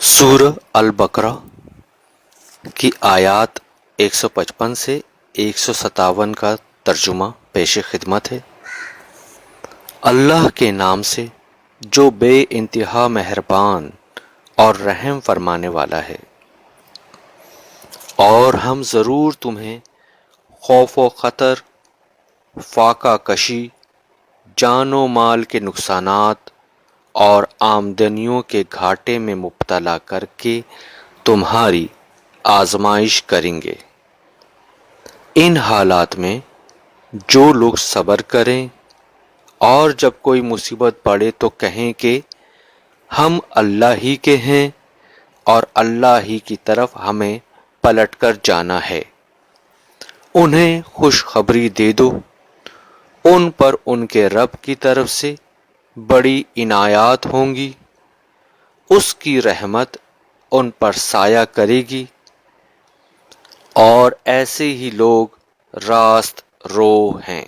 سورہ البقرہ کی آیات 155 سے 157 کا ترجمہ پیش خدمت ہے۔ اللہ کے نام سے جو بے انتہا مہربان اور رحم فرمانے والا ہے۔ اور ہم ضرور تمہیں خوف و خطر، فاقہ کشی، جان و مال کے نقصانات اور آمدنیوں کے گھاٹے میں مبتلا کر کے تمہاری آزمائش کریں گے۔ ان حالات میں جو لوگ صبر کریں اور جب کوئی مصیبت پڑے تو کہیں کہ ہم اللہ ہی کے ہیں اور اللہ ہی کی طرف ہمیں پلٹ کر جانا ہے، انہیں خوشخبری دے دو، ان پر ان کے رب کی طرف سے بڑی عنایات ہوں گی، اس کی رحمت ان پر سایہ کرے گی، اور ایسے ہی لوگ راست رو ہیں۔